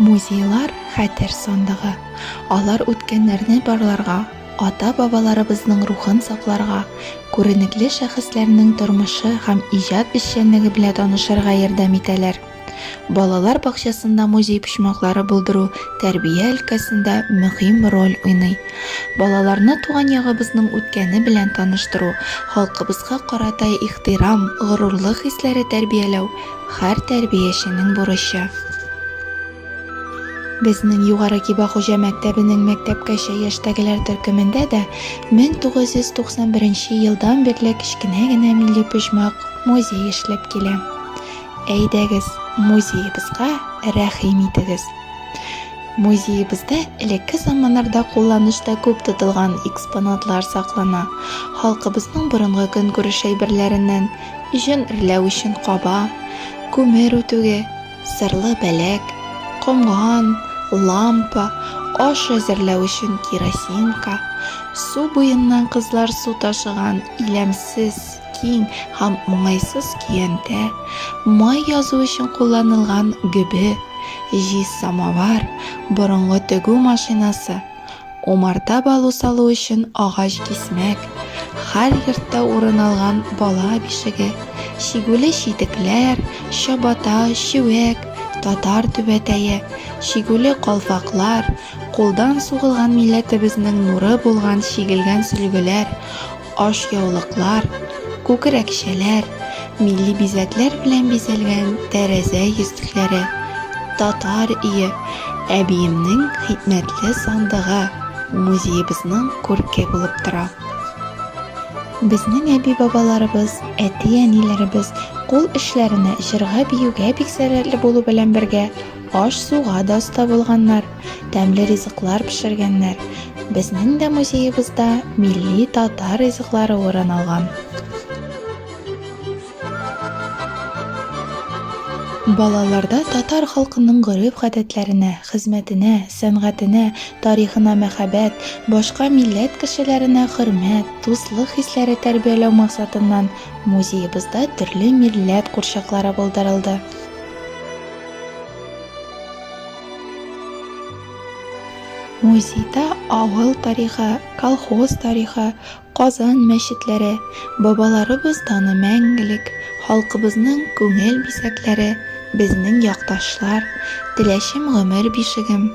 Музейлар хәтер сандыгы. Алар үткәннәрне барларга, ата-бабаларыбызның рухын сакларга, күренекле шәхесләрнең тормышы һәм иҗат эшчәнлеге белән танышырга ярдәм итәләр. Балалар бакчасында музей почмаклары булдыру тәрбия өлкәсендә мөһим роль уйный. Балаларны туган ягыбызның үткәне белән таныштыру, халкыбызга карата ихтирам, горурлык хисләре тәрбияләү һәр тәрбияченең бурычы. Безнең Югары Кибахуҗа мәктәбенең мәктәпкәчә яшьтәгеләр төркемендә дә 1991 елдан бирле кечкенә генә милли почмак музей эшләп килә. Әйдәгез, музеебызга рәхим итегез. Музеебызда элекке заманнарда кулланышта күп тотылган экспонатлар саклана. Халкыбызның борынгы көнкүреш әйберләреннән җен эрләү өчен каба, күмер үтүге, сырлы бәләк, комган, лампа, аш әзерләү өчен керосинка, су буеннан кызлар су ташыган иләмсез, киң һәм уңайсыз көянтә, май язу өчен кулланылган гөбе, җиз самовар, борынгы тегү машинасы, умарта балу салу өчен агач кисмәк, һәр йортта урын алган бала бишеге, чигүле читекләр, чабата, чүәк, татар түбәтәе, чигүле калфаклар, кулдан сугылган милләтебезнең нуры булган чигелгән сөлгеләр, ашъяулыклар, күкрәкчәләр, милли бизәкләр белән бизәлгән тәрәзә йөзтекләре, татар өе, әбиемнең хикмәтле сандыгы музеебызның күрке булып тора. Безнең әби-бабаларыбыз, әти-әниләребез кул эшләренә, җырга, биюгә бик сәләтле булу белән бергә аш-суга да оста булганнар, тәмле ризыклар пешергәннәр. Безнең дә музеебызда милли татар ризыклары урын алган. Балаларда татар халкының гореф-гадәтләренә, хезмәтенә, сәнгатенә, тарихына мәхәббәт, башка милләт кешеләренә хөрмәт, дуслык хисләре тәрбияләү максатыннан музеебызда төрле милләт курчаклары булдырылды. Музейда авыл тарихы, колхоз тарихы, Казан мәчетләре, бабаларыбыз даны мәңгелек, халкыбызның күңел бизәкләре, безнең якташлар, Теләчем гомер бишегем,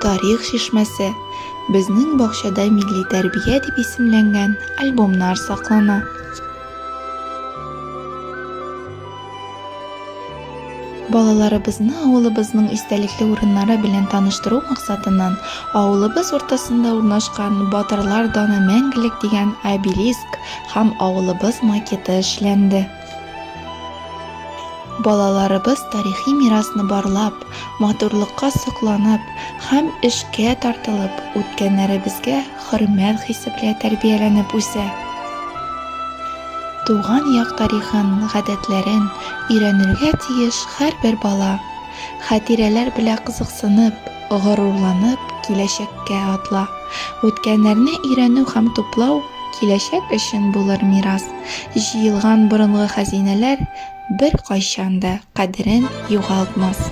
тарих шишмәсе, безнең бакчада милли тәрбия дип исемләнгән альбомнар саклана. Балаларыбызны авылыбызның истәлекле урыннары белән таныштыру максатыннан авылыбыз уртасында урнашкан Батырлар даны мәңгелек дигән обелиск һәм авылыбыз макеты эшләнде. Балаларыбыз тарихи мирасны барлап, матурлыкка сокланып һәм эшкә тартылып, үткәннәребезгә хөрмәт хисе белән тәрбияләнеп үсә. Туган як тарихын, гадәтләрен өйрәнергә тиеш һәрбер бала. Хатирәләр белән кызыксынып, горурланып, киләчәккә атла. Үткәннәрне өйрәнү һәм туплау киләчәк өчен булыр мирас. Җыелган борынгы хәзинәләр бер кайчан да кадерен югалтмас.